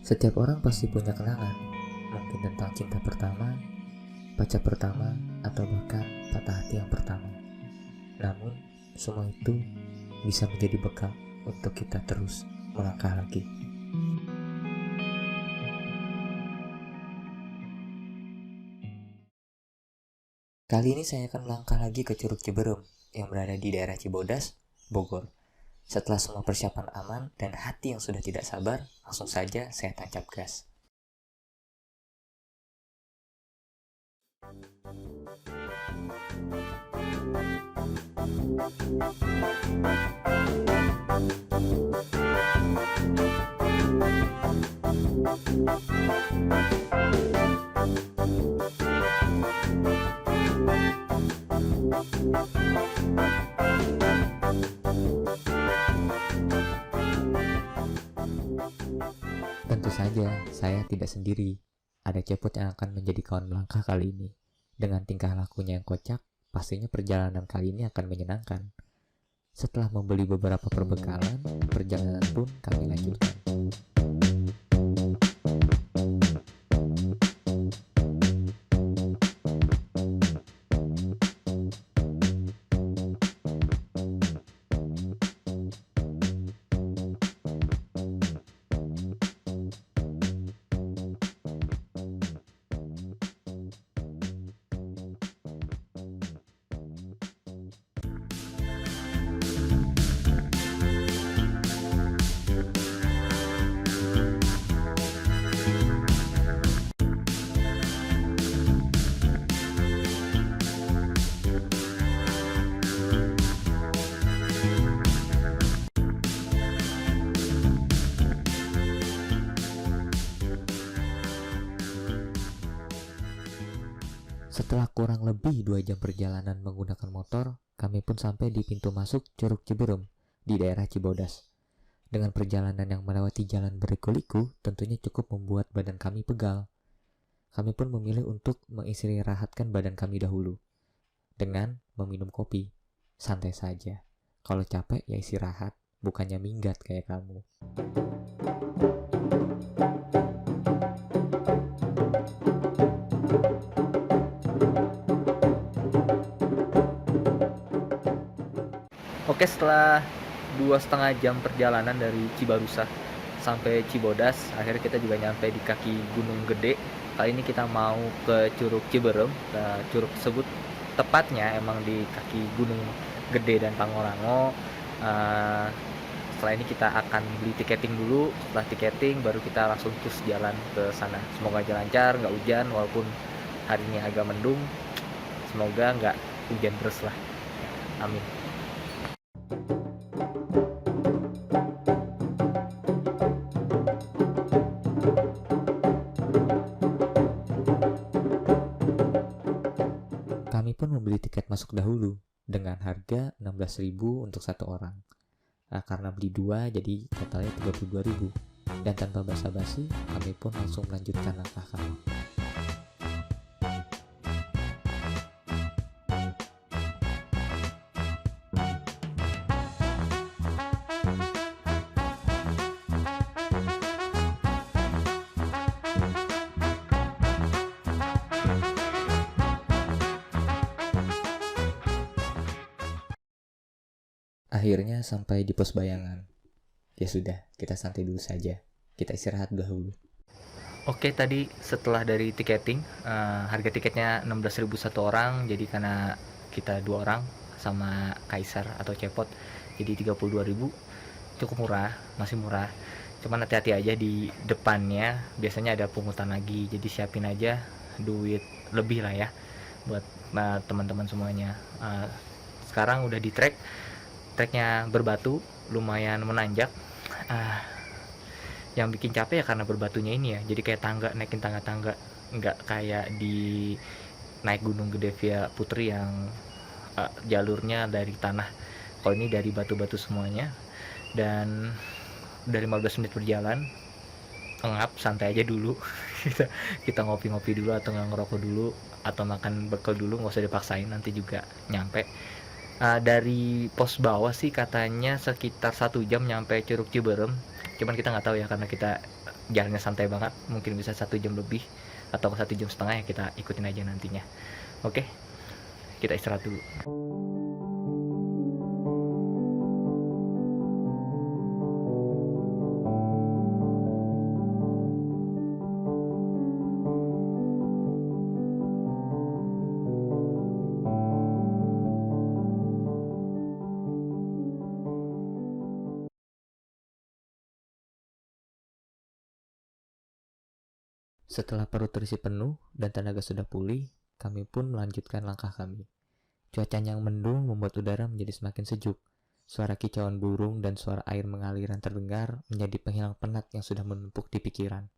Setiap orang pasti punya kenangan, mungkin tentang cinta pertama, pacar pertama, atau bahkan patah hati yang pertama. Namun, semua itu bisa menjadi bekal untuk kita terus melangkah lagi. Kali ini saya akan melangkah lagi ke Curug Ciberem yang berada di daerah Cibodas, Bogor. Setelah semua persiapan aman dan hati yang sudah tidak sabar, langsung saja saya tancap gas. Tentu saja, saya tidak sendiri. Ada Cepot yang akan menjadi kawan melangkah kali ini. Dengan tingkah lakunya yang kocak, pastinya perjalanan kali ini akan menyenangkan. Setelah membeli beberapa perbekalan, perjalanan pun kami lanjutkan. Setelah kurang lebih 2 jam perjalanan menggunakan motor, kami pun sampai di pintu masuk Curug Ciberem di daerah Cibodas. Dengan perjalanan yang melewati jalan berliku-liku, tentunya cukup membuat badan kami pegal. Kami pun memilih untuk mengistirahatkan badan kami dahulu dengan meminum kopi. Santai saja. Kalau capek ya istirahat, bukannya minggat kayak kamu. Oke, setelah 2,5 jam perjalanan dari Cibarusah sampai Cibodas, akhirnya kita juga nyampe di kaki Gunung Gede. Kali ini kita mau ke Curug Ciberem. Nah, curug tersebut tepatnya emang di kaki Gunung Gede dan Pangrango. Setelah ini kita akan beli tiketing dulu. Setelah tiketing baru kita langsung terus jalan ke sana. Semoga aja lancar, nggak hujan, walaupun hari ini agak mendung. Semoga nggak hujan terus lah. Amin. Kami pun membeli tiket masuk dahulu dengan harga 16.000 untuk satu orang. Nah, karena beli 2 jadi totalnya 32.000. Dan tanpa basa-basi, kami pun langsung melanjutkan langkah kami. Akhirnya sampai di pos bayangan. Ya sudah, kita santai dulu saja. Kita istirahat dahulu. Oke, tadi setelah dari tiketing, harga tiketnya 16.000 satu orang, jadi karena kita 2 orang sama Kaisar atau Cepot, jadi 32.000, cukup murah, masih murah. Cuman hati-hati aja di depannya, biasanya ada pungutan lagi, jadi siapin aja duit lebih lah ya, buat teman-teman semuanya. Sekarang udah di treknya berbatu, lumayan menanjak. Yang bikin capek ya karena berbatunya ini ya, jadi kayak tangga, naikin tangga-tangga, nggak kayak di naik Gunung Gede via Putri yang jalurnya dari tanah. Kalau ini dari batu-batu semuanya. Dan dari 15 menit berjalan, ngap santai aja dulu. kita ngopi-ngopi dulu atau ngerokok dulu atau makan bekal dulu, nggak usah dipaksain, nanti juga nyampe. Dari pos bawah sih katanya sekitar 1 jam nyampe Curug Ciberem. Cuman kita nggak tahu ya, karena kita jalannya santai banget, mungkin bisa 1 jam lebih atau 1,5 jam ya, kita ikutin aja nantinya. Oke, kita istirahat dulu. Setelah perut terisi penuh dan tenaga sudah pulih, kami pun melanjutkan langkah kami. Cuacanya yang mendung membuat udara menjadi semakin sejuk. Suara kicauan burung dan suara air mengalir yang terdengar menjadi penghilang penat yang sudah menumpuk di pikiran.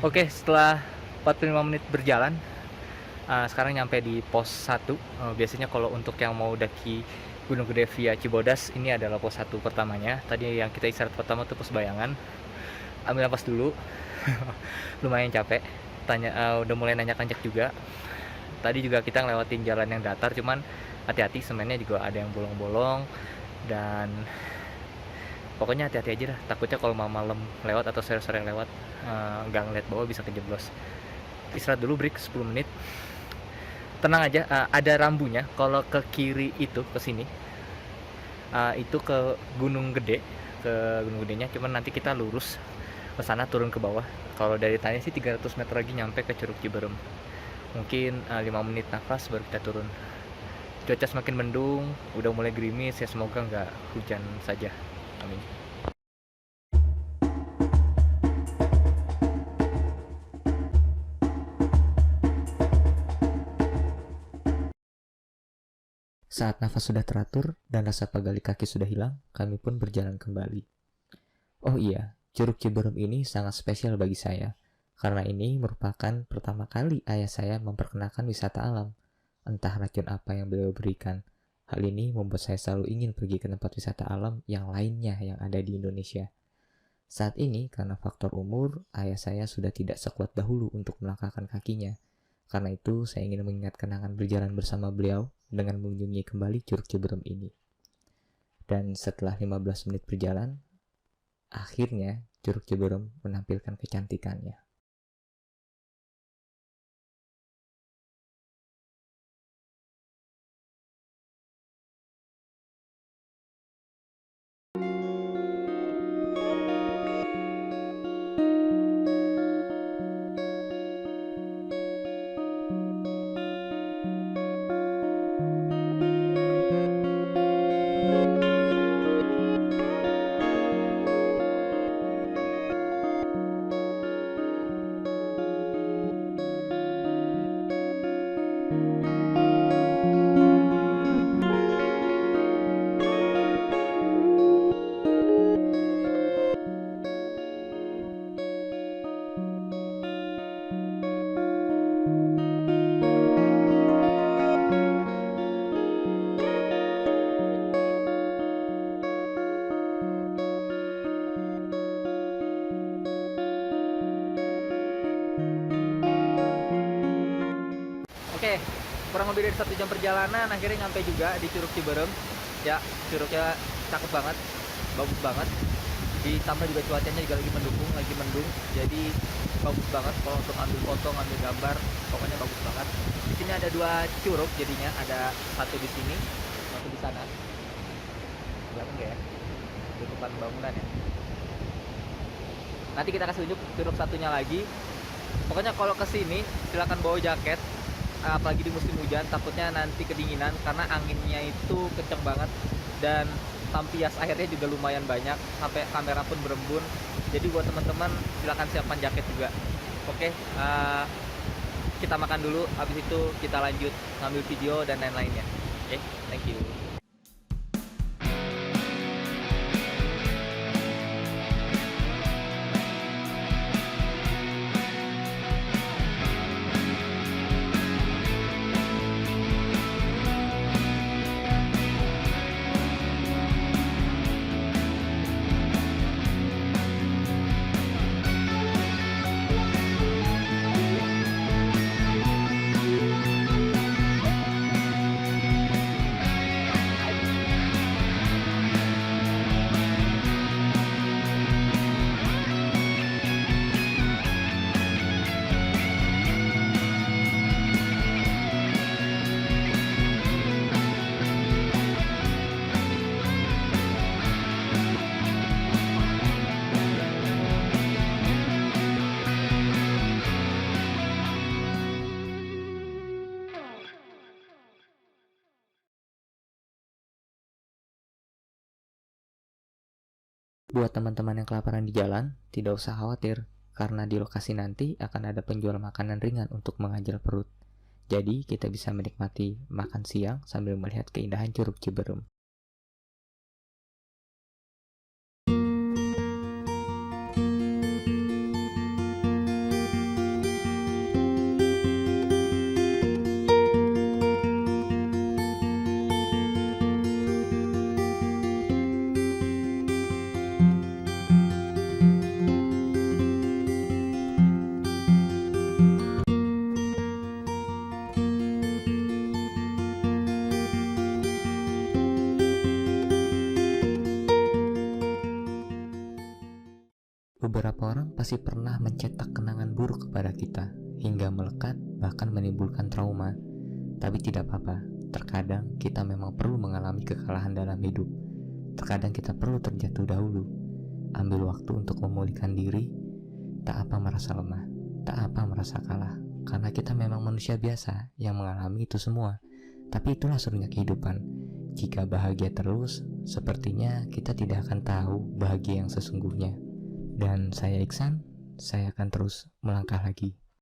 Oke, setelah 45 menit berjalan, sekarang nyampe di pos 1. Biasanya kalau untuk yang mau daki Gunung Gede via Cibodas, ini adalah pos 1 pertamanya. Tadi yang kita istirahat pertama tuh pos Bayangan. Ambil napas dulu. Lumayan capek. Udah mulai nanjak-nanjak juga. Tadi juga kita ngelewatin jalan yang datar, cuman hati-hati, semennya juga ada yang bolong-bolong. Dan pokoknya hati-hati aja dah, takutnya kalau malam lewat atau sore-sore lewat nggak ngeliat bawah bisa kejeblos. Istirahat dulu, break 10 menit. Tenang aja, ada rambunya. Kalau ke kiri itu ke sini, itu ke Gunung Gede, ke Gunung Gedenya. Cuman nanti kita lurus ke sana, turun ke bawah. Kalau dari tadi sih 300 meter lagi nyampe ke Curug Ciberem. Mungkin 5 menit nafas baru kita turun. Cuaca semakin mendung, udah mulai gerimis ya, semoga nggak hujan saja. Amin. Saat nafas sudah teratur dan rasa pegal di kaki sudah hilang, kami pun berjalan kembali. Oh iya, Curug Ciberem ini sangat spesial bagi saya, karena ini merupakan pertama kali ayah saya memperkenalkan wisata alam. Entah racun apa yang beliau berikan. Hal ini membuat saya selalu ingin pergi ke tempat wisata alam yang lainnya yang ada di Indonesia. Saat ini, karena faktor umur, ayah saya sudah tidak sekuat dahulu untuk melangkahkan kakinya. Karena itu, saya ingin mengingat kenangan berjalan bersama beliau dengan mengunjungi kembali Curug Ciberem ini. Dan setelah 15 menit berjalan, akhirnya Curug Ciberem menampilkan kecantikannya. Oke, kurang lebih dari 1 jam perjalanan akhirnya nyampe juga di Curug Ciberem. Ya, curugnya cakep banget, bagus banget. Ditambah juga cuacanya juga lagi mendukung, lagi mendung. Jadi bagus banget kalau untuk ambil foto, ngambil gambar, pokoknya bagus banget. Di sini ada 2 curug jadinya, ada satu di sini, satu di sana. Kelihatan nggak ya? Di depan bangunan ya. Nanti kita kasih tunjuk curug satunya lagi. Pokoknya kalau ke sini silakan bawa jaket, apalagi di musim hujan, takutnya nanti kedinginan karena anginnya itu kenceng banget dan tampias airnya juga lumayan banyak, sampai kamera pun berembun. Jadi buat teman-teman silakan siapkan jaket juga. Oke, kita makan dulu, habis itu kita lanjut ngambil video dan lain-lainnya. Oke, thank you. Buat teman-teman yang kelaparan di jalan, tidak usah khawatir, karena di lokasi nanti akan ada penjual makanan ringan untuk mengajar perut. Jadi, kita bisa menikmati makan siang sambil melihat keindahan Curug Ciberem. Beberapa orang pasti pernah mencetak kenangan buruk kepada kita, hingga melekat bahkan menimbulkan trauma. Tapi tidak apa-apa, terkadang kita memang perlu mengalami kekalahan dalam hidup. Terkadang kita perlu terjatuh dahulu, ambil waktu untuk memulihkan diri. Tak apa merasa lemah, tak apa merasa kalah, karena kita memang manusia biasa yang mengalami itu semua. Tapi itulah serunya kehidupan. Jika bahagia terus, sepertinya kita tidak akan tahu bahagia yang sesungguhnya. Dan saya Iksan, saya akan terus melangkah lagi.